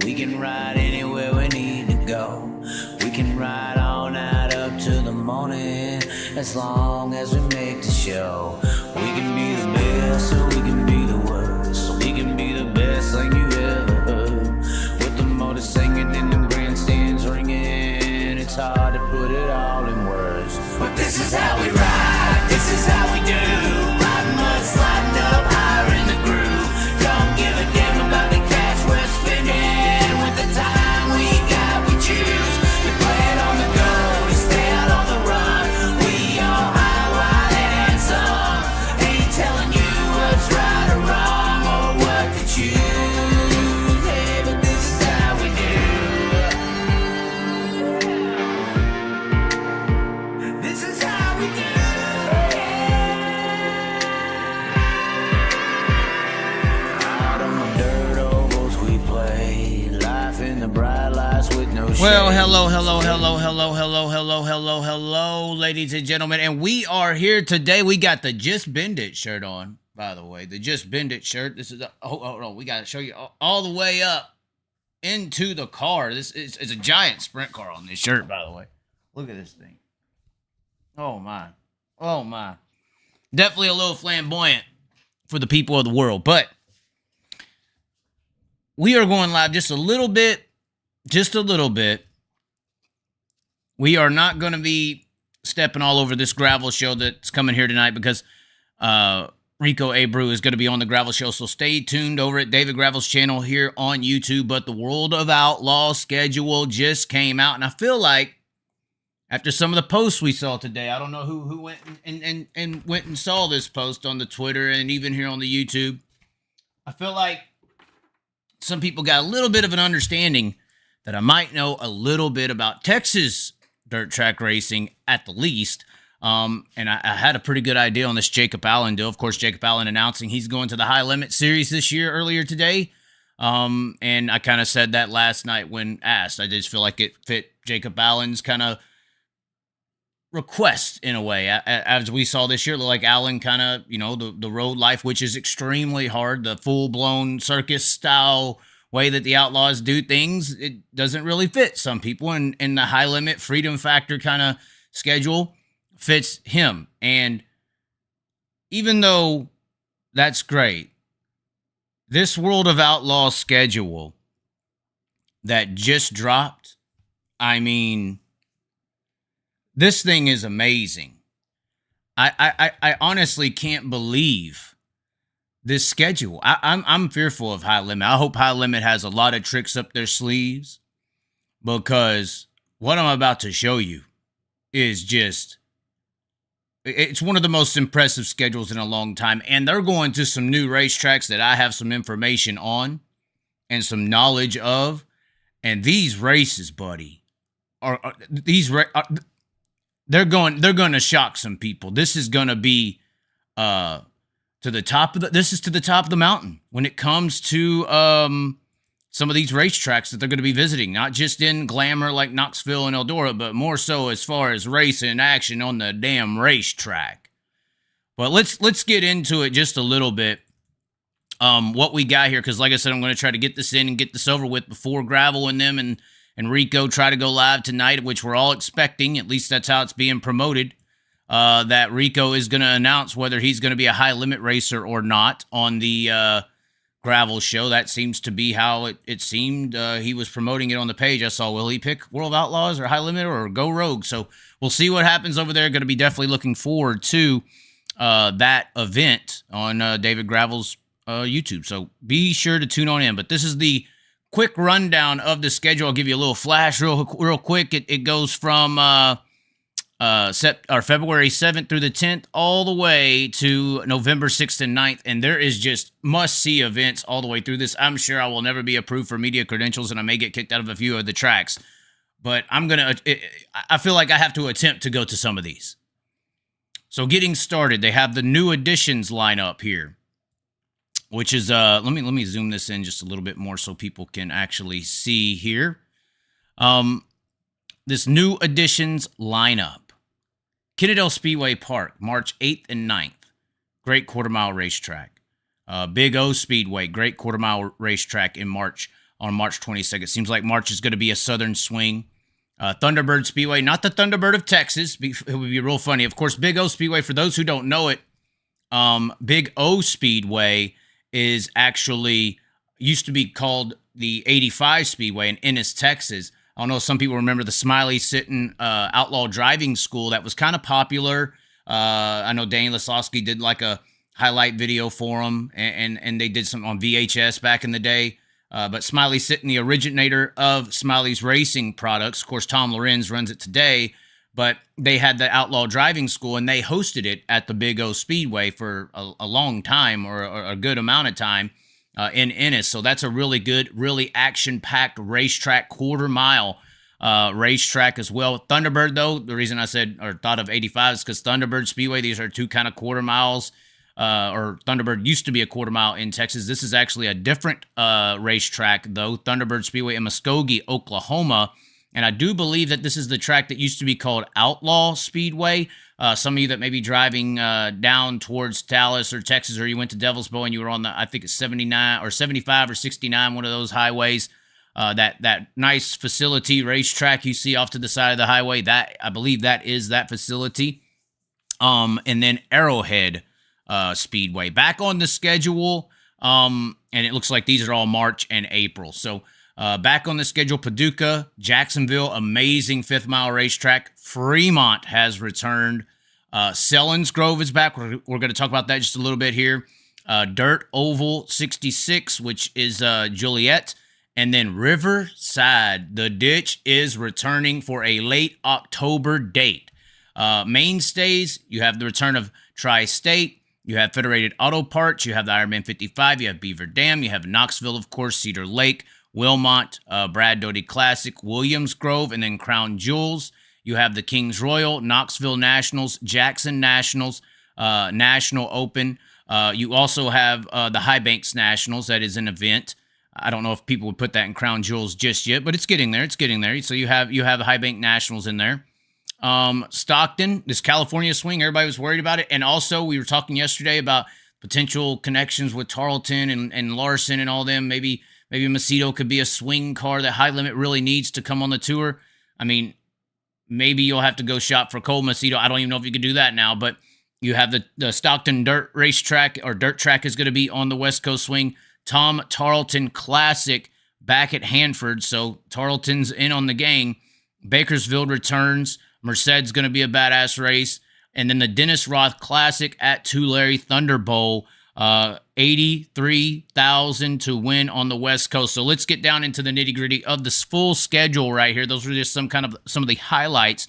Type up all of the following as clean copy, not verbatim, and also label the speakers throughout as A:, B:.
A: We can ride anywhere we need to go. We can ride all night up to the morning, as long as we make the show. We can be the best or we can be the worst. We can be the best thing you ever heard. With the motor singing and the grandstands ringing, it's hard to put it all in words. But this is how we ride, this is how we do. Riding mud, sliding up higher in the groove. Don't give a damn about the cash we're spending. With the time we got, we choose to play it on the go, to stay out on the run. We all high, wild, and handsome. Ain't telling you what's right or wrong or what to choose. Hey, but this is how we do. This is how we do. Out on the dirt ovals we play, life in the bright lights with no shade.
B: Well, hello, ladies and gentlemen, and we are here today. We got the Just Bend It shirt on, by the way. The Just Bend It shirt. This is hold on. We got to show you all the way up into the car. This is a giant sprint car on this shirt, by the way. Look at this thing. Oh my. Definitely a little flamboyant for the people of the world, but we are going live just a little bit. We are not going to be stepping all over this gravel show that's coming here tonight because Rico Abreu is going to be on the gravel show. So stay tuned over at David Gravel's channel here on YouTube. But the World of Outlaws schedule just came out, and I feel like after some of the posts we saw today, I don't know who went and went and saw this post on the Twitter and even here on the YouTube. I feel like some people got a little bit of an understanding that I might know a little bit about Texas dirt track racing at the least. And I had a pretty good idea on this Jacob Allen deal. Of course, Jacob Allen announcing he's going to the High Limit Series this year earlier today. And I kind of said that last night when asked. I just feel like it fit Jacob Allen's kind of request in a way. As we saw this year, like Allen kind of, the road life, which is extremely hard, the full-blown circus style way that the Outlaws do things, it doesn't really fit some people, and the high limit freedom factor kind of schedule fits him. And even though that's great, this World of Outlaws schedule that just dropped, I mean, this thing is amazing. I honestly can't believe this schedule. I'm fearful of High Limit. I hope High Limit has a lot of tricks up their sleeves, because what I'm about to show you is just, it's one of the most impressive schedules in a long time. And they're going to some new racetracks that I have some information on and some knowledge of. And these races, buddy, they're going to shock some people. This is going to be to the top of the mountain when it comes to some of these racetracks that they're going to be visiting, not just in glamour like Knoxville and Eldora, but more so as far as racing action on the damn racetrack. But let's get into it just a little bit. What we got here, because like I said, I'm going to try to get this in and get this over with before Gravel and them and Rico try to go live tonight, which we're all expecting. At least that's how it's being promoted. That Rico is going to announce whether he's going to be a high limit racer or not on the Gravel show. That seems to be how it seemed. He was promoting it on the page. I saw, will he pick World of Outlaws or High Limit or go Rogue? So we'll see what happens over there. Going to be definitely looking forward to that event on David Gravel's YouTube. So be sure to tune on in. But this is the quick rundown of the schedule. I'll give you a little flash real quick. It goes from February 7th through the 10th all the way to November 6th and 9th, and there is just must-see events all the way through this. I'm sure I will never be approved for media credentials, and I may get kicked out of a few of the tracks, but I feel like I have to attempt to go to some of these. So getting started, they have the new additions lineup here, which is, let me zoom this in just a little bit more so people can actually see here. This new additions lineup. Kennedale Speedway Park, March 8th and 9th. Great quarter-mile racetrack. Big O Speedway, great quarter-mile racetrack in March on March 22nd. Seems like March is going to be a Southern swing. Thunderbird Speedway, not the Thunderbird of Texas. It would be real funny. Of course, Big O Speedway, for those who don't know it, Big O Speedway is actually used to be called the 85 Speedway in Ennis, Texas. I don't know if some people remember the Smiley Sitting Outlaw Driving School that was kind of popular. I know Danny Laslowski did like a highlight video for them, and they did some on VHS back in the day. But Smiley Sitting, the originator of Smiley's racing products, of course, Tom Lorenz runs it today, but they had the Outlaw Driving School, and they hosted it at the Big O Speedway for a long time, or a good amount of time in Ennis. So that's a really good, really action-packed racetrack, quarter-mile racetrack as well. Thunderbird, though, the reason I said or thought of 85 is because Thunderbird Speedway, these are two kind of quarter miles, or Thunderbird used to be a quarter mile in Texas. This is actually a different racetrack, though. Thunderbird Speedway in Muskogee, Oklahoma. And I do believe that this is the track that used to be called Outlaw Speedway. Some of you that may be driving down towards Dallas or Texas, or you went to Devil's Bow and you were on the, I think it's 79 or 75 or 69, one of those highways. That nice facility racetrack you see off to the side of the highway, that I believe that is that facility. And then Arrowhead Speedway back on the schedule. And it looks like these are all March and April. So back on the schedule, Paducah, Jacksonville, amazing 5th mile racetrack. Fremont has returned. Sellens Grove is back. We're going to talk about that just a little bit here. Dirt Oval 66, which is Joliet. And then Riverside, the ditch, is returning for a late October date. Mainstays, you have the return of Tri-State. You have Federated Auto Parts. You have the Ironman 55. You have Beaver Dam. You have Knoxville, of course, Cedar Lake, Wilmot, Brad Doty Classic, Williams Grove, and then Crown Jewels. You have the Kings Royal, Knoxville Nationals, Jackson Nationals, National Open. You also have the High Banks Nationals. That is an event. I don't know if people would put that in Crown Jewels just yet, but it's getting there. It's getting there. So you have the High Bank Nationals in there. Stockton, this California swing, everybody was worried about it. And also, we were talking yesterday about potential connections with Tarleton and Larson and all them. Maybe Macedo could be a swing car that High Limit really needs to come on the tour. I mean, maybe you'll have to go shop for Cole Macedo. I don't even know if you could do that now, but you have the Stockton Dirt Racetrack, or Dirt Track is going to be on the West Coast swing. Tom Tarleton Classic back at Hanford, so Tarleton's in on the gang. Bakersfield returns. Merced's going to be a badass race. And then the Dennis Roth Classic at Tulare Thunder Bowl, 83,000 to win on the West Coast. So let's get down into the nitty-gritty of this full schedule right here. Those are just some of the highlights.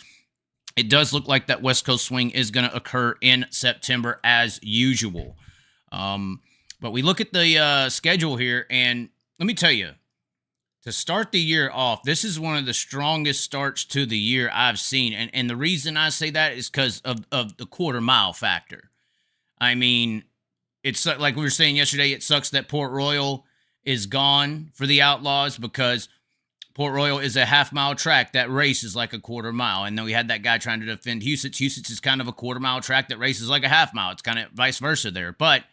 B: It does look like that West Coast swing is going to occur in September as usual. But we look at the schedule here, and let me tell you, to start the year off, this is one of the strongest starts to the year I've seen. And the reason I say that is because of the quarter mile factor. I mean, it's like we were saying yesterday, it sucks that Port Royal is gone for the Outlaws, because Port Royal is a half-mile track. That race is like a quarter mile. And then we had that guy trying to defend Huset's. Huset's is kind of a quarter-mile track that races like a half-mile. It's kind of vice versa there. But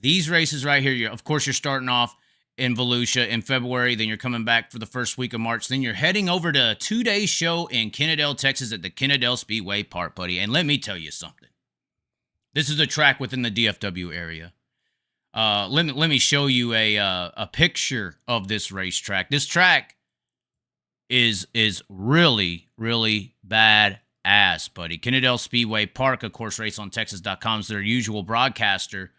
B: these races right here, of course, you're starting off in Volusia in February. Then you're coming back for the first week of March. Then you're heading over to a 2-day show in Kennedale, Texas at the Kennedale Speedway Park, buddy. And let me tell you something. This is a track within the DFW area. Let me show you a picture of this racetrack. This track is really, really badass, buddy. Kennedale Speedway Park, of course, RaceOnTexas.com is their usual broadcaster.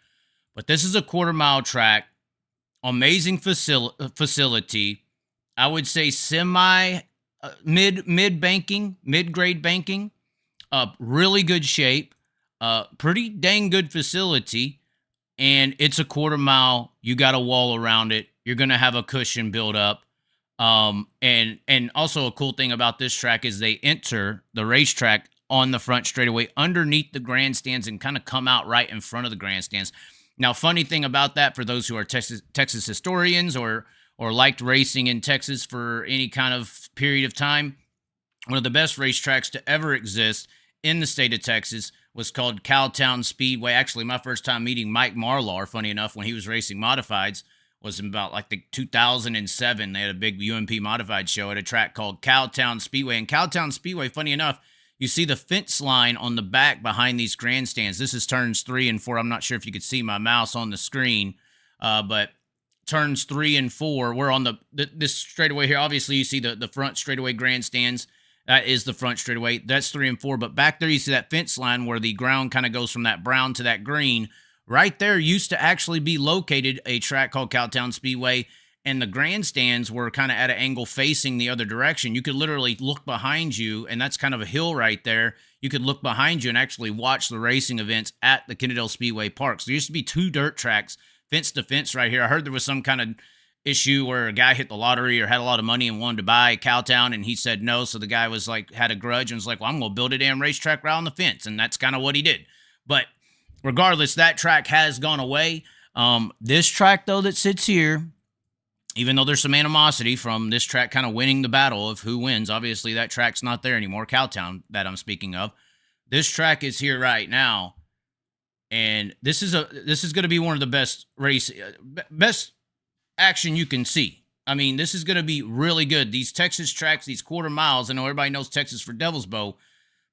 B: But this is a quarter-mile track. Amazing facility. I would say mid-grade banking. Really good shape. Pretty dang good facility. And it's a quarter mile. You got a wall around it. You're going to have a cushion build up. And also a cool thing about this track is they enter the racetrack on the front straightaway underneath the grandstands and kind of come out right in front of the grandstands. Now, funny thing about that, for those who are Texas historians or liked racing in Texas for any kind of period of time, one of the best racetracks to ever exist in the state of Texas was called Cowtown Speedway. Actually, my first time meeting Mike Marlar, funny enough, when he was racing modifieds, was in about like the 2007. They had a big UMP modified show at a track called Cowtown Speedway. And Cowtown Speedway, funny enough, you see the fence line on the back behind these grandstands. This is turns 3 and 4. I'm not sure if you could see my mouse on the screen, but turns 3 and 4. We're on this straightaway here. Obviously, you see the front straightaway grandstands. That is the front straightaway. That's 3 and 4. But back there, you see that fence line where the ground kind of goes from that brown to that green. Right there used to actually be located a track called Cowtown Speedway, and the grandstands were kind of at an angle facing the other direction. You could literally look behind you, and that's kind of a hill right there. You could look behind you and actually watch the racing events at the Kennedale Speedway Park. So there used to be 2 dirt tracks, fence to fence right here. I heard there was some kind of issue where a guy hit the lottery or had a lot of money and wanted to buy Cowtown, and he said no. So the guy was like, had a grudge and was like, well, I'm going to build a damn racetrack right on the fence. And that's kind of what he did. But regardless, that track has gone away. This track, though, that sits here, even though there's some animosity from this track kind of winning the battle of who wins, obviously that track's not there anymore, Cowtown that I'm speaking of. This track is here right now, and this is going to be one of the best action you can see. I mean, this is going to be really good. These Texas tracks, these quarter miles, I know everybody knows Texas for Devil's Bow,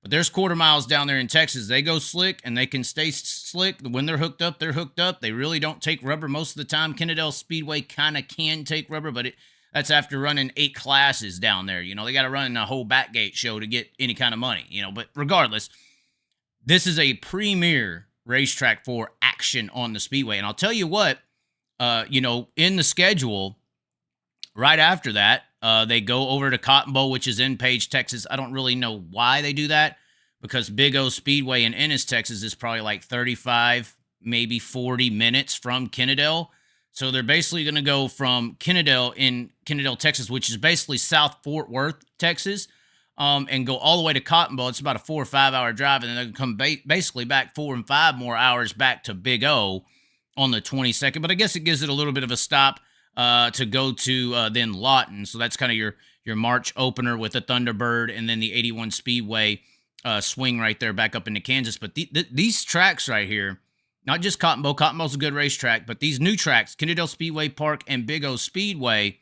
B: but there's quarter miles down there in Texas. They go slick, and they can stay slick. When they're hooked up, they're hooked up. They really don't take rubber most of the time. Kennedale Speedway kind of can take rubber, but that's after running 8 classes down there. You know, they got to run a whole backgate show to get any kind of money, you know. But regardless, this is a premier racetrack for action on the Speedway. And I'll tell you what, you know, in the schedule, right after that, they go over to Cotton Bowl, which is in Page, Texas. I don't really know why they do that, because Big O Speedway in Ennis, Texas is probably like 35, maybe 40 minutes from Kennedale. So they're basically going to go from Kennedale, Texas, which is basically South Fort Worth, Texas, and go all the way to Cotton Bowl. It's about a 4 or 5 hour drive, and then they're going to come basically back 4 and 5 more hours back to Big O on the 22nd. But I guess it gives it a little bit of a stop to go to then Lawton. So that's kind of your March opener with the Thunderbird and then the 81 Speedway swing right there back up into Kansas. But these tracks right here, not just Cotton Bowl. Cotton Bowl's a good racetrack, but these new tracks, Kennedale Speedway Park and Big O Speedway,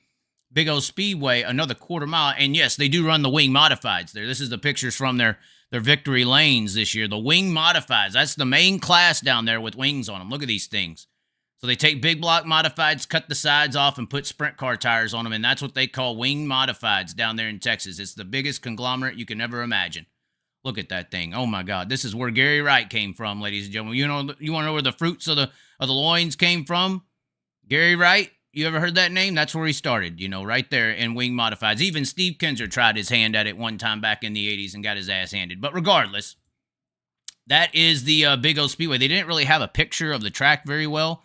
B: another quarter mile. And yes, they do run the wing modifieds there. This is the pictures from their victory lanes this year. The wing modifieds, that's the main class down there with wings on them. Look at these things. So they take big block modifieds, cut the sides off, and put sprint car tires on them, and that's what they call wing modifieds down there in Texas. It's the biggest conglomerate you can ever imagine. Look at that thing. Oh, my God. This is where Gary Wright came from, ladies and gentlemen. You want to know where the fruits of the loins came from? Gary Wright, you ever heard that name? That's where he started, you know, right there in wing modifieds. Even Steve Kinzer tried his hand at it one time back in the 80s and got his ass handed. But regardless, that is the Big O Speedway. They didn't really have a picture of the track very well.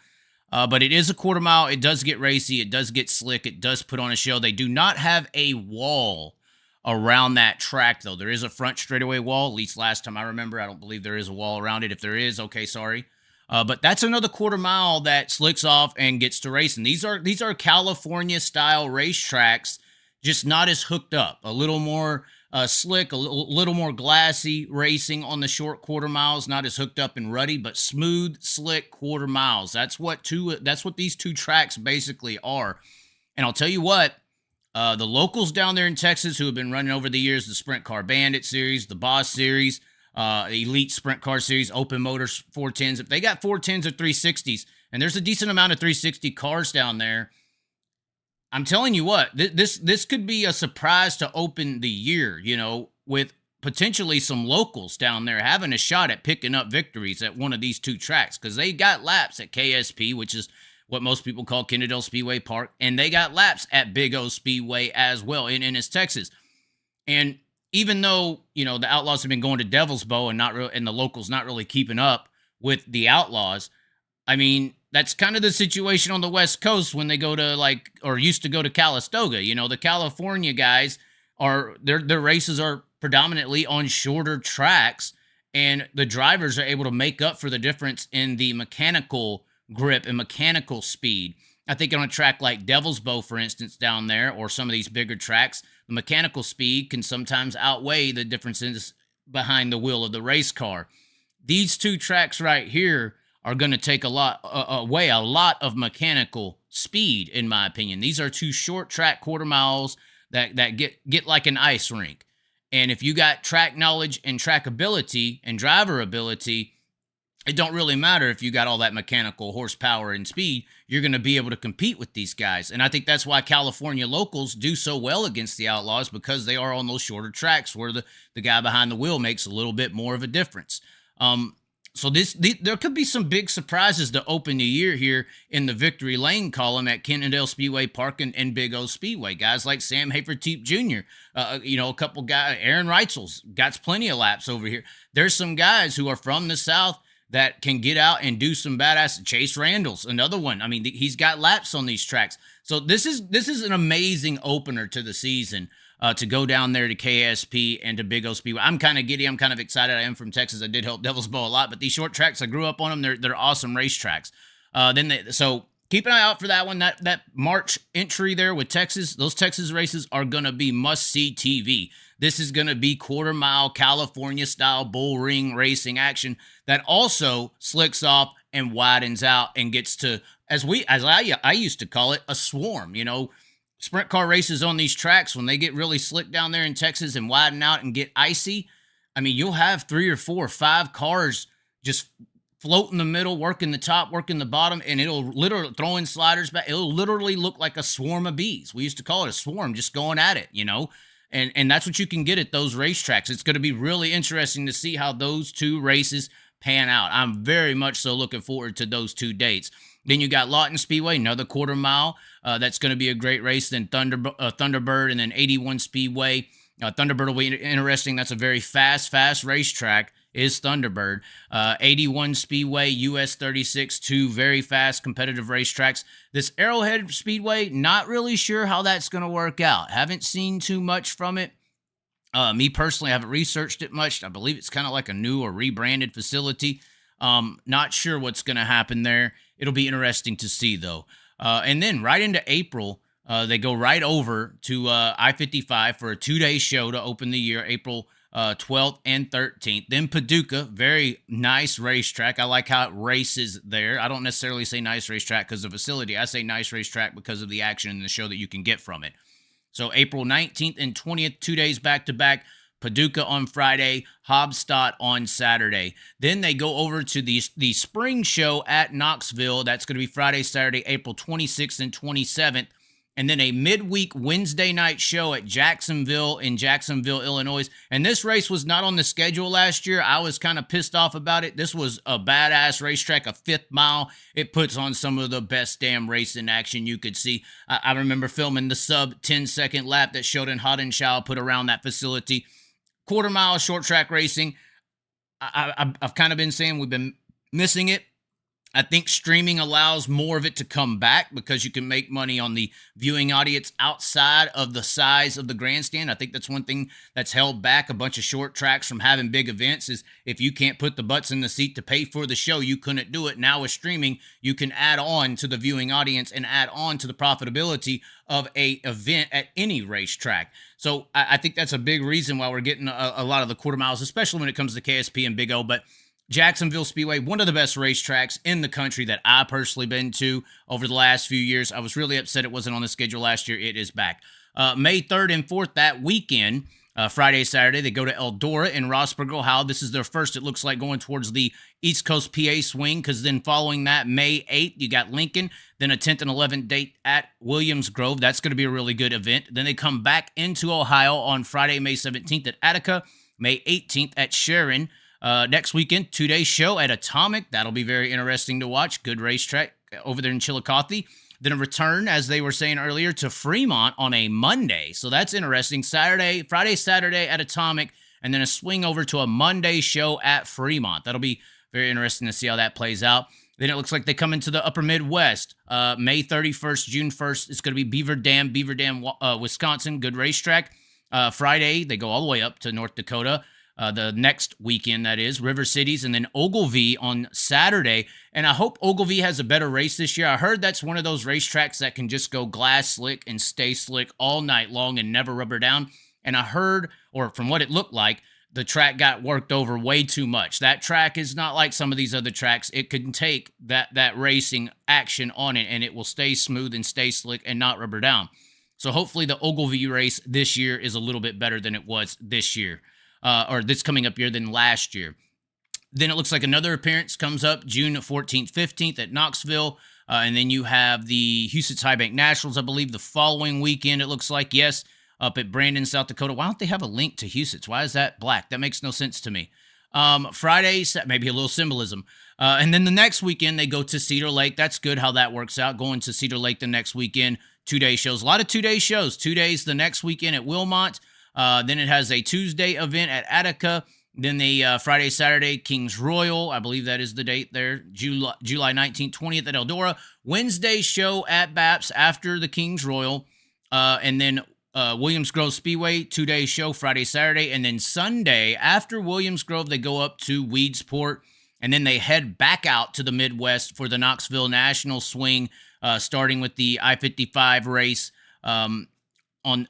B: But it is a quarter mile. It does get racy. It does get slick. It does put on a show. They do not have a wall around that track, though. There is a front straightaway wall, at least last time I remember. I don't believe there is a wall around it. If there is, okay, sorry. But that's another quarter mile that slicks off and gets to racing. These are California-style racetracks, just not as hooked up. A little more slick, a little more glassy racing on the short quarter miles, not as hooked up and ruddy, but smooth, slick quarter miles. That's what these 2 tracks basically are. And I'll tell you what, the locals down there in Texas who have been running over the years, the Sprint Car Bandit Series, the Boss Series, Elite Sprint Car Series, Open Motors 410s, if they got 410s or 360s, and there's a decent amount of 360 cars down there, I'm telling you what, this could be a surprise to open the year, you know, with potentially some locals down there having a shot at picking up victories at one of these 2 tracks, because they got laps at KSP, which is what most people call Kennedale Speedway Park, and they got laps at Big O Speedway as well in Ennis, Texas. And even though, you know, the Outlaws have been going to Devil's Bow and the locals not really keeping up with the Outlaws, I mean, that's kind of the situation on the West Coast when they go to used to go to Calistoga. You know, the California guys their races are predominantly on shorter tracks, and the drivers are able to make up for the difference in the mechanical grip and mechanical speed. I think on a track like Devil's Bow, for instance, down there, or some of these bigger tracks, the mechanical speed can sometimes outweigh the differences behind the wheel of the race car. These 2 tracks right here are going to take away a lot of mechanical speed, in my opinion. These are two short track quarter miles that get like an ice rink. And if you got track knowledge and track ability and driver ability, it don't really matter if you got all that mechanical horsepower and speed. You're going to be able to compete with these guys. And I think that's why California locals do so well against the Outlaws, because they are on those shorter tracks where the guy behind the wheel makes a little bit more of a difference. So there could be some big surprises to open the year here in the victory lane column at Kennedale Speedway Park and Big O Speedway. Guys like Sam Hafertepe Jr., a couple guys, Aaron Reitzel's got plenty of laps over here. There's some guys who are from the South that can get out and do some badass. Chase Randall's another one. I mean, he's got laps on these tracks. So this is an amazing opener to the season to go down there to KSP and to Big O Speedway. I'm kind of giddy. I'm kind of excited. I am from Texas. I did help Devil's Bow a lot, but these short tracks, I grew up on them. They're awesome racetracks. So keep an eye out for that one. That March entry there with Texas, those Texas races are going to be must-see TV. This is going to be quarter-mile California-style bull ring racing action that also slicks off and widens out and gets to, as I used to call it, a swarm. Sprint car races on these tracks, when they get really slick down there in Texas and widen out and get icy, I mean, you'll have 3 or 4 or 5 cars just float in the middle, working the top, working the bottom, and it'll literally throw in sliders back. It'll literally look like a swarm of bees. We used to call it a swarm, just going at it, And that's what you can get at those racetracks. It's going to be really interesting to see how those two races pan out. I'm very much so looking forward to those 2 dates. Then you got Lawton Speedway, another quarter mile. That's going to be a great race. Then Thunderbird, and then 81 Speedway. Thunderbird will be interesting. That's a very fast racetrack, is Thunderbird. 81 Speedway, US 36, 2 very fast competitive racetracks. This Arrowhead Speedway, not really sure how that's going to work out. Haven't seen too much from it. Me personally, I haven't researched it much. I believe it's kind of like a new or rebranded facility. Not sure what's going to happen there. It'll be interesting to see, though. And then right into April, they go right over to I-55 for a 2-day show to open the year, April 12th and 13th. Then Paducah, very nice racetrack. I like how it races there. I don't necessarily say nice racetrack because of the facility. I say nice racetrack because of the action and the show that you can get from it. So April 19th and 20th, 2 days back-to-back. Paducah on Friday, Hobstadt on Saturday. Then they go over to the spring show at Knoxville. That's going to be Friday, Saturday, April 26th and 27th. And then a midweek Wednesday night show at Jacksonville in Jacksonville, Illinois. And this race was not on the schedule last year. I was kind of pissed off about it. This was a badass racetrack, a 5th mile. It puts on some of the best damn racing action you could see. I remember filming the sub 10-second lap that Sheldon Hodenshaw put around that facility. Quarter mile short track racing. I've kind of been saying we've been missing it. I think streaming allows more of it to come back because you can make money on the viewing audience outside of the size of the grandstand. I think that's one thing that's held back a bunch of short tracks from having big events is if you can't put the butts in the seat to pay for the show, you couldn't do it. Now with streaming, you can add on to the viewing audience and add on to the profitability of a event at any racetrack. So I think that's a big reason why we're getting a lot of the quarter miles, especially when it comes to KSP and Big O. But Jacksonville Speedway, one of the best racetracks in the country that I personally been to over the last few years. I was really upset it wasn't on the schedule last year. It is back. May 3rd and 4th that weekend, Friday, Saturday, they go to Eldora in Rossburg, Ohio. This is their first, it looks like, going towards the East Coast PA swing, because then following that, May 8th, you got Lincoln, then a 10th and 11th date at Williams Grove. That's going to be a really good event. Then they come back into Ohio on Friday, May 17th at Attica, May 18th at Sharon. Next weekend, 2-day show at Atomic. That'll be very interesting to watch. Good racetrack over there in Chillicothe. Then a return, as they were saying earlier, to Fremont on a Monday. So that's interesting. Friday, Saturday at Atomic, and then a swing over to a Monday show at Fremont. That'll be very interesting to see how that plays out. Then it looks like they come into the upper Midwest. May 31st, June 1st, it's going to be Beaver Dam, Wisconsin. Good racetrack. Friday, they go all the way up to North Dakota. The next weekend, that is, River Cities, and then Ogilvie on Saturday. And I hope Ogilvie has a better race this year. I heard that's one of those racetracks that can just go glass slick and stay slick all night long and never rubber down. And I heard, or from what it looked like, the track got worked over way too much. That track is not like some of these other tracks. It can take that racing action on it, and it will stay smooth and stay slick and not rubber down. So hopefully the Ogilvy race this year is a little bit better than it was this year, or this coming up year than last year. Then it looks like another appearance comes up June 14th, 15th at Knoxville. And then you have the Huset's High Bank Nationals, I believe, the following weekend, it looks like. Yes, up at Brandon, South Dakota. Why don't they have a link to Huset's? Why is that black? That makes no sense to me. Friday, maybe a little symbolism. And then the next weekend, they go to Cedar Lake. That's good how that works out, going to Cedar Lake the next weekend. 2-day shows. A lot of 2-day shows. 2 days the next weekend at Wilmot. Then it has a Tuesday event at Attica. Then the Friday, Saturday, Kings Royal. I believe that is the date there. July 19th, 20th at Eldora. Wednesday show at Baps after the Kings Royal. And then Williams Grove Speedway, 2-day show, Friday, Saturday. And then Sunday, after Williams Grove, they go up to Weedsport. And then they head back out to the Midwest for the Knoxville National Swing, starting with the I-55 race on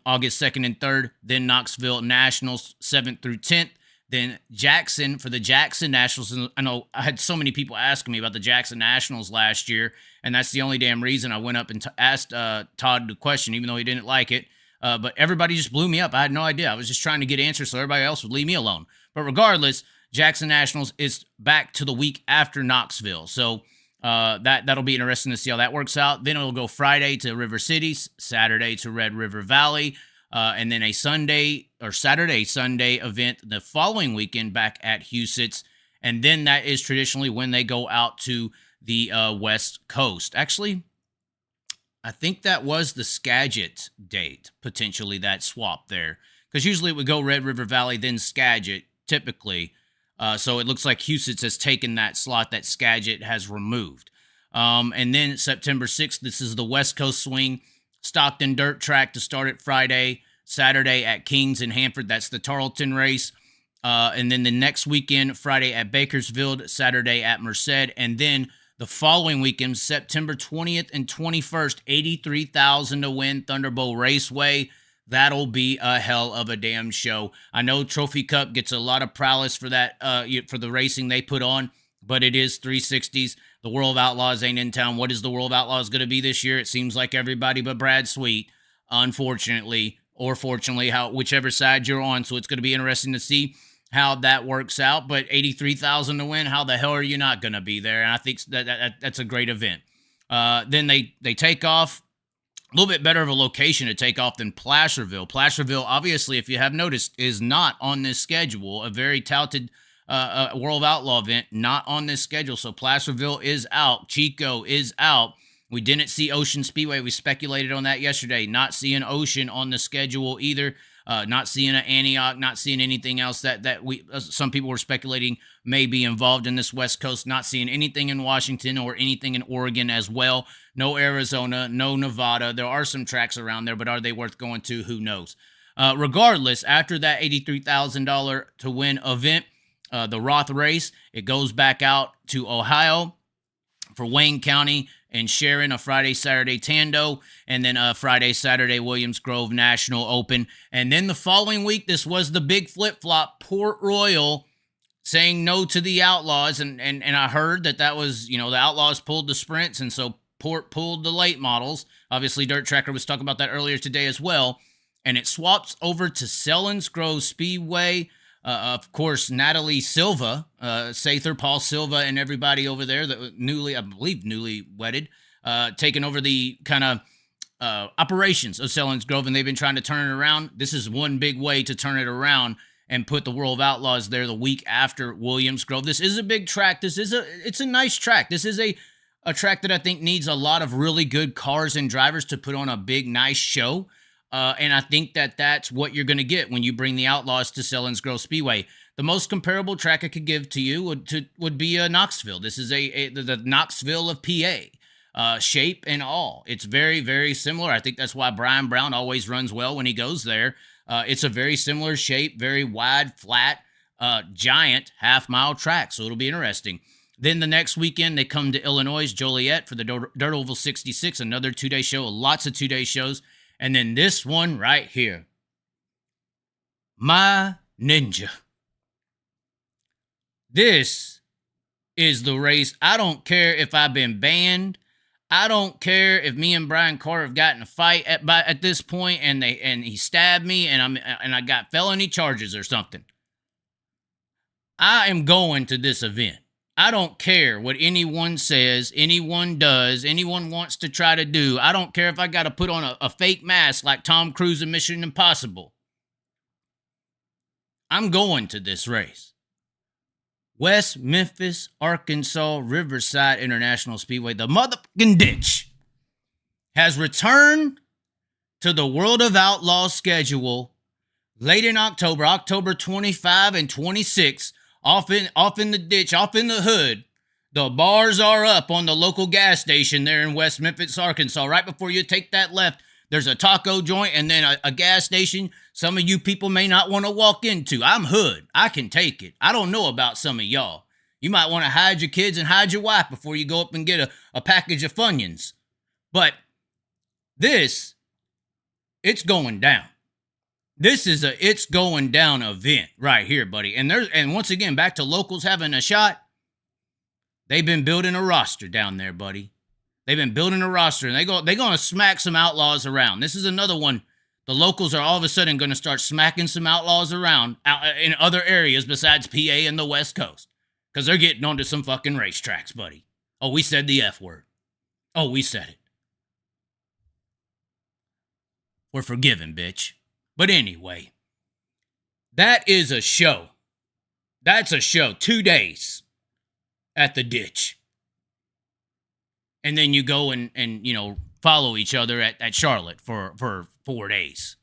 B: August 2nd and 3rd. Then Knoxville Nationals, 7th through 10th. Then Jackson for the Jackson Nationals. I know I had so many people asking me about the Jackson Nationals last year, and that's the only damn reason I went up and asked Todd the question, even though he didn't like it. But everybody just blew me up. I had no idea. I was just trying to get answers so everybody else would leave me alone. But regardless, Jackson Nationals is back to the week after Knoxville. So that'll be interesting to see how that works out. Then it'll go Friday to River City, Saturday to Red River Valley, and then a Saturday-Sunday event the following weekend back at Huset's. And then that is traditionally when they go out to the West Coast. Actually, I think that was the Skagit date, potentially, that swap there. Because usually it would go Red River Valley, then Skagit, typically. So it looks like Huset's has taken that slot that Skagit has removed. And then September 6th, this is the West Coast Swing. Stockton Dirt Track to start it Friday. Saturday at Kings and Hanford. That's the Tarleton race. And then the next weekend, Friday at Bakersfield. Saturday at Merced. And then the following weekend, September 20th and 21st, $83,000 to win Thunderbolt Raceway. That'll be a hell of a damn show. I know Trophy Cup gets a lot of prowess for that, for the racing they put on, but it is 360s. The World of Outlaws ain't in town. What is the World of Outlaws going to be this year? It seems like everybody but Brad Sweet, unfortunately, or fortunately, whichever side you're on. So it's going to be interesting to see how that works out. But $83,000 to win, how the hell are you not going to be there? And I think that's a great event. Then they take off. A little bit better of a location to take off than Placerville. Placerville, obviously, if you have noticed, is not on this schedule. A very touted World of Outlaw event, not on this schedule. So Placerville is out. Chico is out. We didn't see Ocean Speedway. We speculated on that yesterday. Not seeing Ocean on the schedule either. Not seeing an Antioch. Not seeing anything else that some people were speculating may be involved in this West Coast. Not seeing anything in Washington or anything in Oregon as well. No Arizona, no Nevada. There are some tracks around there, but are they worth going to? Who knows? Regardless, after that $83,000 to win event, the Roth race, it goes back out to Ohio for Wayne County and Sharon, a Friday, Saturday Tando, and then a Friday, Saturday Williams Grove National Open. And then the following week, this was the big flip-flop, Port Royal saying no to the Outlaws. And I heard that was, the Outlaws pulled the sprints, and so Port pulled the late models. Obviously, Dirt Tracker was talking about that earlier today as well. And it swaps over to Selinsgrove Speedway. Of course, Natalie Silva, Sather, Paul Silva, and everybody over there that newly wedded, taking over the kind of operations of Selinsgrove, and they've been trying to turn it around. This is one big way to turn it around and put the World of Outlaws there the week after Williams Grove. This is a big track. It's a nice track. This is a track that I think needs a lot of really good cars and drivers to put on a big, nice show. And I think that's what you're going to get when you bring the Outlaws to Selinsgrove Speedway. The most comparable track I could give to you would be Knoxville. This is the Knoxville of PA, shape and all. It's very, very similar. I think that's why Brian Brown always runs well when he goes there. It's a very similar shape, very wide, flat, giant half-mile track, so it'll be interesting. Then the next weekend, they come to Illinois, Joliet, for the Dirt Oval 66, another 2-day show, lots of 2-day shows. And then this one right here, My Ninja. This is the race. I don't care if I've been banned. I don't care if me and Brian Carter have gotten a fight at this point and he stabbed me and I got felony charges or something. I am going to this event. I don't care what anyone says, anyone does, anyone wants to try to do. I don't care if I got to put on a fake mask like Tom Cruise in Mission Impossible. I'm going to this race. West Memphis, Arkansas, Riverside International Speedway, the motherfucking ditch, has returned to the World of Outlaws schedule late in October, October 25 and 26, off in the ditch, off in the hood. The bars are up on the local gas station there in West Memphis, Arkansas. Right before you take that left, there's a taco joint and then a gas station some of you people may not want to walk into. I'm hood. I can take it. I don't know about some of y'all. You might want to hide your kids and hide your wife before you go up and get a package of Funyuns. But this, it's going down. This is a it's going down event right here, buddy. And once again, back to locals having a shot. They've been building a roster down there, buddy. They've been building a roster, and they're going to smack some outlaws around. This is another one. The locals are all of a sudden going to start smacking some outlaws around out in other areas besides PA and the West Coast. Because they're getting onto some fucking racetracks, buddy. Oh, we said the F word. Oh, we said it. We're forgiven, bitch. But anyway, that is a show. That's a show. 2 days at the ditch. And then you go and follow each other at Charlotte for 4 days.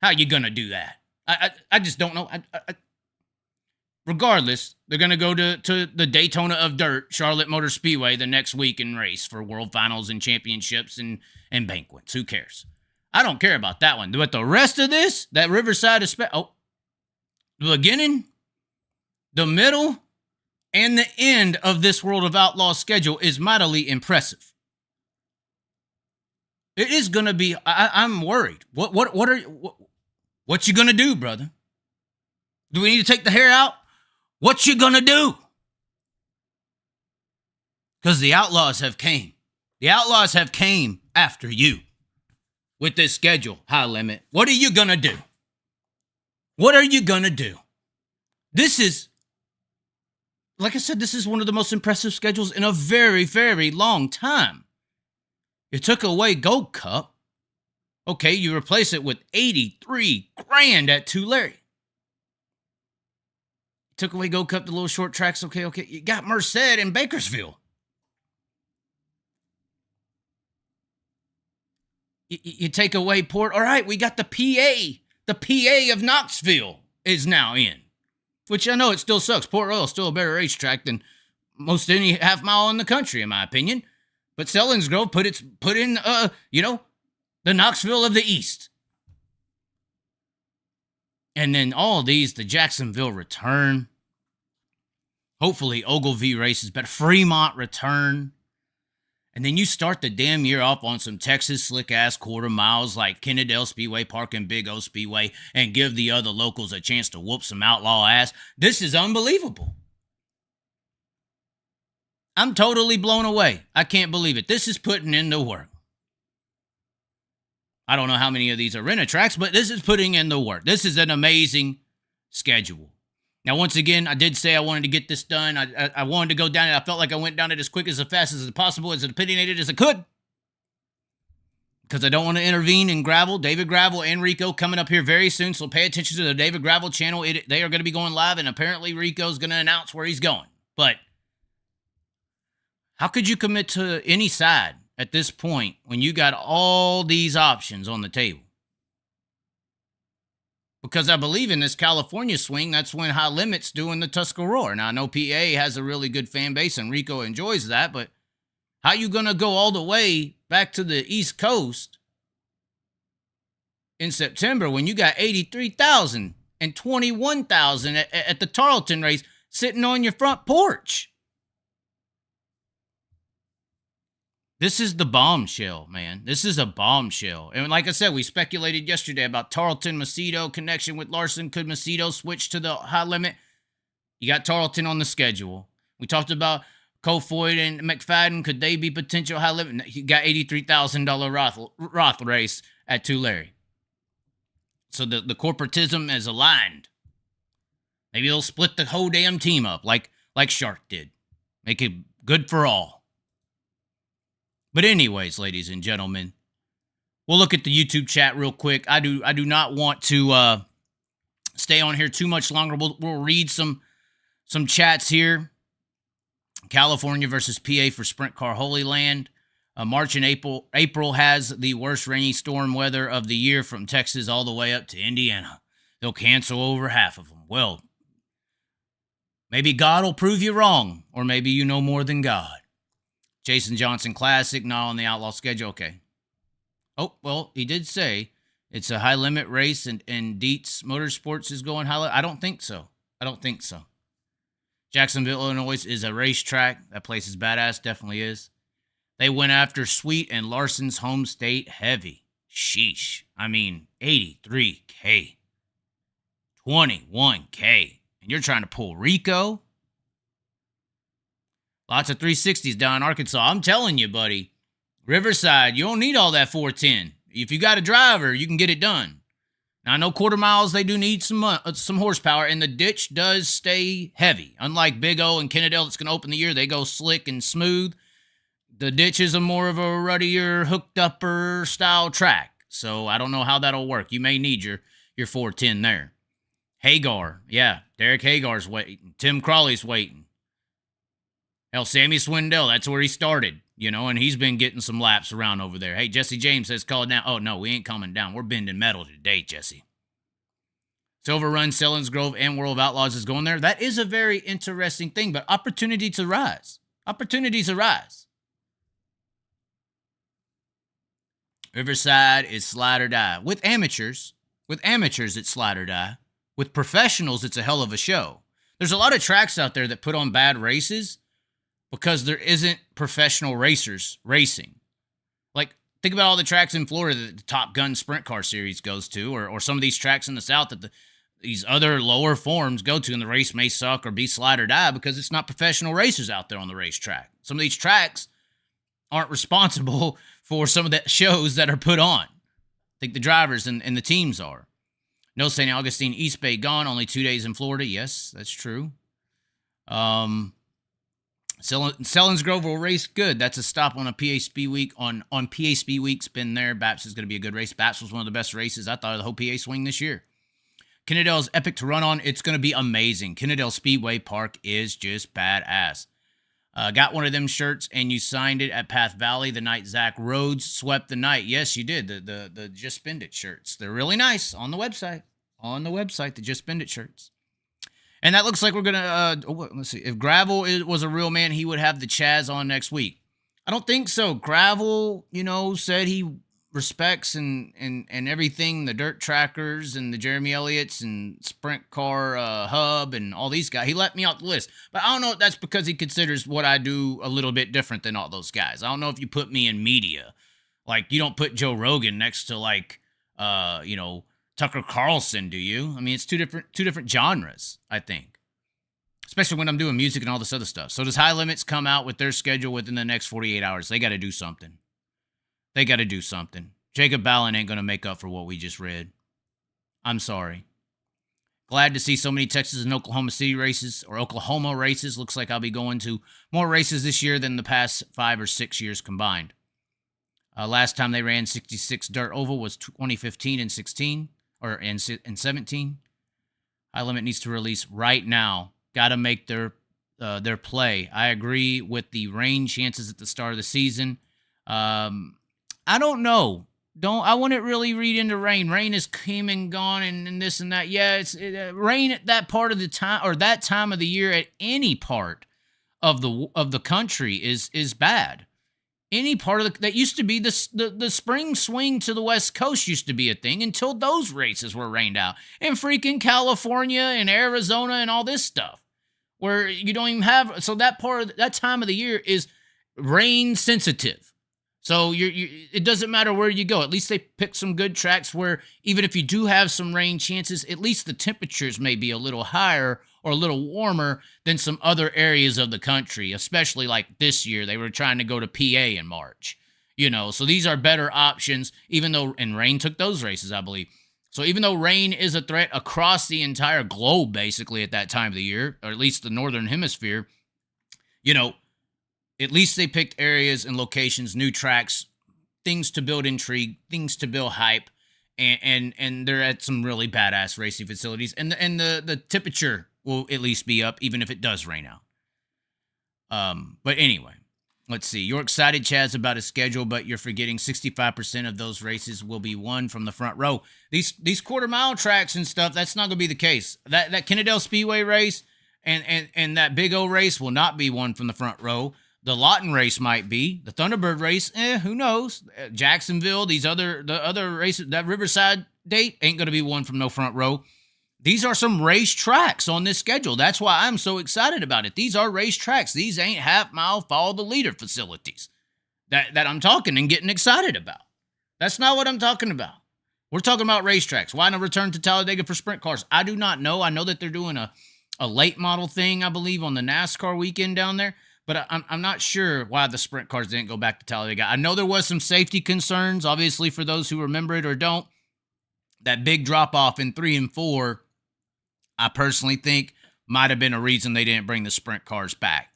B: How you gonna do that? I just don't know. Regardless, they're gonna go to the Daytona of Dirt, Charlotte Motor Speedway, the next week and race for World Finals and Championships and banquets. Who cares? I don't care about that one. But the rest of this, that Riverside is the beginning, the middle, and the end of this World of Outlaws schedule is mightily impressive. It is going to be. I'm worried. What you going to do, brother? Do we need to take the hair out? What you going to do? Because the Outlaws have came. The Outlaws have came after you with this schedule, High Limit. What are you going to do? What are you going to do? This is, like I said, this is one of the most impressive schedules in a very, very long time. You took away Gold Cup. Okay, you replace it with 83 grand at Tulare. Took away Gold Cup, the little short tracks. Okay. You got Merced in Bakersfield. You take away Port. All right, we got the PA. The PA of Knoxville is now in. Which I know it still sucks. Port Royal is still a better racetrack than most any half mile in the country, in my opinion. But Selinsgrove put in the Knoxville of the East. And then all these, the Jacksonville return. Hopefully Ogilvie races better. Fremont return. And then you start the damn year off on some Texas slick-ass quarter miles like Kennedale Speedway, Park and Big O Speedway, and give the other locals a chance to whoop some outlaw ass. This is unbelievable. I'm totally blown away. I can't believe it. This is putting in the work. I don't know how many of these are rent tracks, but this is putting in the work. This is an amazing schedule. Now, once again, I did say I wanted to get this done. I wanted to go down it. I felt like I went down it as quick as fast as possible, as opinionated as I could. Because I don't want to intervene in Gravel. David Gravel and Rico coming up here very soon, so pay attention to the David Gravel channel. They are going to be going live, and apparently Rico's going to announce where he's going. But how could you commit to any side at this point when you got all these options on the table? Because I believe in this California swing, that's when High Limit's doing the Tuscarora. Now, I know PA has a really good fan base, and Rico enjoys that, but how you going to go all the way back to the East Coast in September when you got 83,000 and 21,000 at the Tarleton race sitting on your front porch? This is the bombshell, man. This is a bombshell. And like I said, we speculated yesterday about Tarleton Macedo connection with Larson. Could Macedo switch to the High Limit? You got Tarleton on the schedule. We talked about Kofoid and McFadden. Could they be potential high limit? You got $83,000 Roth race at Tulare. So the corporatism is aligned. Maybe they'll split the whole damn team up like Shark did. Make it good for all. But anyways, ladies and gentlemen, we'll look at the YouTube chat real quick. I do not want to stay on here too much longer. We'll read some chats here. California versus PA for Sprint Car Holy Land. March and April has the worst rainy storm weather of the year from Texas all the way up to Indiana. They'll cancel over half of them. Well, maybe God will prove you wrong, or maybe you know more than God. Jason Johnson Classic, not on the Outlaw schedule. Okay. Oh, well, he did say it's a high-limit race, and Dietz Motorsports is going high-limit. I don't think so. Jacksonville, Illinois is a racetrack. That place is badass. Definitely is. They went after Sweet and Larson's home state heavy. Sheesh. I mean, $83K. $21K. And you're trying to pull Rico? Lots of 360s down in Arkansas. I'm telling you, buddy. Riverside, you don't need all that 410. If you got a driver, you can get it done. Now, I know quarter miles, they do need some horsepower, and the ditch does stay heavy. Unlike Big O and Kennedale that's going to open the year, they go slick and smooth. The ditch is a more of a ruddier, hooked-upper style track. So I don't know how that'll work. You may need your 410 there. Hagar, yeah, Derek Hagar's waiting. Tim Crawley's waiting. Hell, Sammy Swindell, that's where he started, and he's been getting some laps around over there. Hey, Jesse James says, call it down. Oh, no, we ain't coming down. We're bending metal today, Jesse. Silver Run, Selinsgrove, and World of Outlaws is going there. That is a very interesting thing, but opportunities arise. Riverside is slide or die. With amateurs, it's slide or die. With professionals, it's a hell of a show. There's a lot of tracks out there that put on bad races because there isn't professional racers racing. Like, think about all the tracks in Florida that the Top Gun Sprint Car Series goes to, or some of these tracks in the South that these other lower forms go to, and the race may suck or be slide or die because it's not professional racers out there on the racetrack. Some of these tracks aren't responsible for some of the shows that are put on. I think the drivers and the teams are. No St. Augustine, East Bay gone, only 2 days in Florida. Yes, that's true. Selinsgrove will race good. That's a stop on a PA Week. On PA Week's been there. Baps is going to be a good race. Baps was one of the best races, I thought, of the whole PA swing this year. Kennedale's epic to run on. It's going to be amazing. Kennedale Speedway Park is just badass. Got one of them shirts, and you signed it at Path Valley the night Zach Rhodes swept the night. Yes, you did. The Just Spend It shirts. They're really nice on the website. The Just Spend It shirts. And that looks like we're going to, let's see. If Gravel was a real man, he would have the Chaz on next week. I don't think so. Gravel, said he respects and everything, the dirt trackers and the Jeremy Elliott's and Sprint Car Hub and all these guys. He let me out the list. But I don't know if that's because he considers what I do a little bit different than all those guys. I don't know if you put me in media. Like, you don't put Joe Rogan next to, Tucker Carlson, do you? I mean, it's two different genres, I think. Especially when I'm doing music and all this other stuff. So does High Limits come out with their schedule within the next 48 hours? They got to do something. Jacob Ballin ain't going to make up for what we just read. I'm sorry. Glad to see so many Texas and Oklahoma races. Looks like I'll be going to more races this year than the past 5 or 6 years combined. Last time they ran 66 Dirt Oval was 2015 and 16, or in 17. High Limit needs to release right now. Got to make their play. I agree with the rain chances at the start of the season. I don't know. I wouldn't really read into rain. Rain is came and gone and this and that. Yeah, rain at that part of the time or that time of the year at any part of the country is bad. Any part of that used to be the spring swing to the West Coast used to be a thing until those races were rained out. And freaking California and Arizona and all this stuff where you don't even have, so that part of that time of the year is rain sensitive. So it doesn't matter where you go. At least they pick some good tracks where even if you do have some rain chances, at least the temperatures may be a little higher or a little warmer than some other areas of the country, especially like this year. They were trying to go to PA in March, so these are better options, even though, and rain took those races, I believe. So even though rain is a threat across the entire globe, basically at that time of the year, or at least the Northern Hemisphere, at least they picked areas and locations, new tracks, things to build intrigue, things to build hype, and they're at some really badass racing facilities. And the temperature will at least be up, even if it does rain out. But anyway, let's see. You're excited, Chaz, about his schedule, but you're forgetting 65% of those races will be won from the front row. These quarter-mile tracks and stuff, that's not going to be the case. That Kennedale Speedway race and that Big O race will not be won from the front row. The Lawton race might be. The Thunderbird race, who knows? Jacksonville, the other races, that Riverside date ain't going to be won from no front row. These are some race tracks on this schedule. That's why I'm so excited about it. These are race tracks. These ain't half-mile follow the leader facilities that I'm talking and getting excited about. That's not what I'm talking about. We're talking about race tracks. Why not return to Talladega for sprint cars? I do not know. I know that they're doing a late model thing, I believe, on the NASCAR weekend down there. But I'm not sure why the sprint cars didn't go back to Talladega. I know there was some safety concerns, obviously, for those who remember it or don't. That big drop-off in 3 and 4, I personally think, might have been a reason they didn't bring the sprint cars back.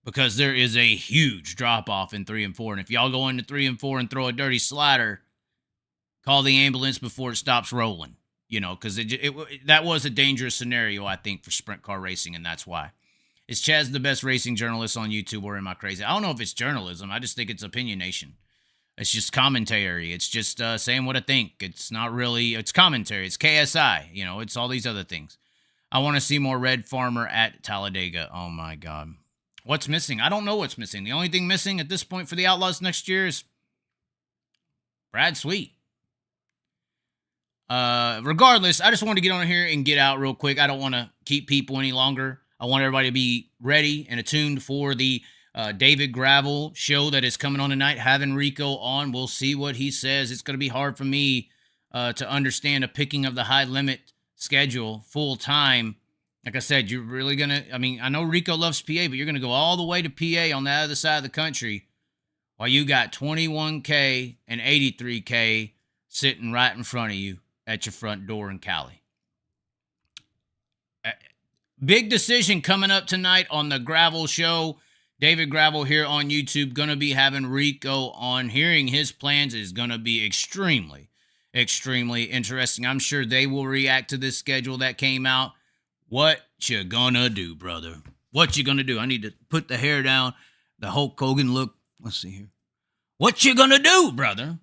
B: Because there is a huge drop-off in 3 and 4. And if y'all go into 3 and 4 and throw a dirty slider, call the ambulance before it stops rolling. Because that was a dangerous scenario, I think, for sprint car racing, and that's why. Is Chaz the best racing journalist on YouTube, or am I crazy? I don't know if it's journalism. I just think it's opinionation. It's just commentary. It's just saying what I think. It's not really, it's commentary. It's KSI. It's all these other things. I want to see more Red Farmer at Talladega. Oh, my God. What's missing? I don't know what's missing. The only thing missing at this point for the Outlaws next year is Brad Sweet. Regardless, I just wanted to get on here and get out real quick. I don't want to keep people any longer. I want everybody to be ready and attuned for the David Gravel show that is coming on tonight. Having Rico on, we'll see what he says. It's going to be hard for me to understand a picking of the high limit schedule full time. Like I said, you're really going to, I know Rico loves PA, but you're going to go all the way to PA on the other side of the country while you got 21K and 83K sitting right in front of you at your front door in Cali. Big decision coming up tonight on the Gravel Show. David Gravel here on YouTube. Going to be having Rico on. Hearing his plans is going to be extremely, extremely interesting. I'm sure they will react to this schedule that came out. What you gonna do, brother? What you gonna do? I need to put the hair down. The Hulk Hogan look. Let's see here. What you gonna do, brother?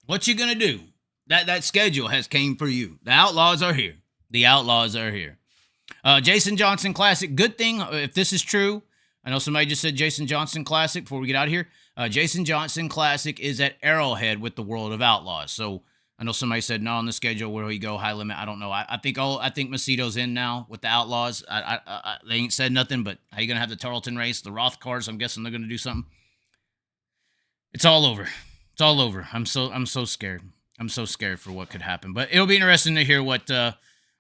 B: What you gonna do? That schedule has came for you. The Outlaws are here. The Outlaws are here. Jason Johnson Classic. Good thing, if this is true. I know somebody just said Jason Johnson Classic before we get out of here. Jason Johnson Classic is at Arrowhead with the World of Outlaws. So I know somebody said no on the schedule. Where we go high limit? I don't know. I think Macedo's in now with the Outlaws. They ain't said nothing. But how you gonna have the Tarleton race? The Roth cars. I'm guessing they're gonna do something. It's all over. It's all over. I'm so scared. I'm so scared for what could happen. But it'll be interesting to hear what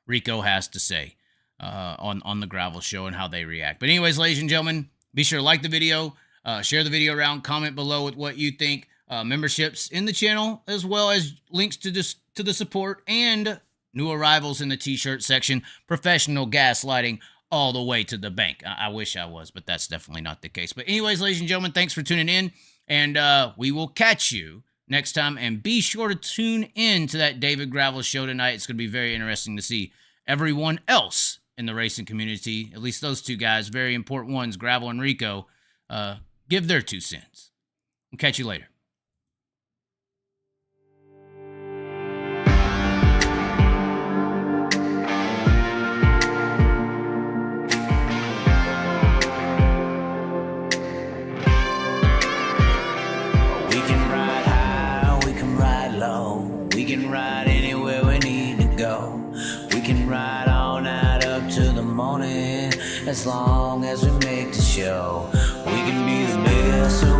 B: Rico has to say on the Gravel Show and how they react. But anyways, ladies and gentlemen, be sure to like the video, share the video around, comment below with what you think. Memberships in the channel, as well as links to the support and new arrivals in the t-shirt section. Professional gaslighting all the way to the bank. I wish I was, but that's definitely not the case. But anyways, ladies and gentlemen, thanks for tuning in, and we will catch you next time. And be sure to tune in to that David Gravel show tonight. It's going to be very interesting to see everyone else in the racing community, at least those two guys, very important ones, Gravel and Rico, give their 2 cents. We'll catch you later.
A: We can ride anywhere we need to go. We can ride all night up to the morning, as long as we make the show. We can be the best.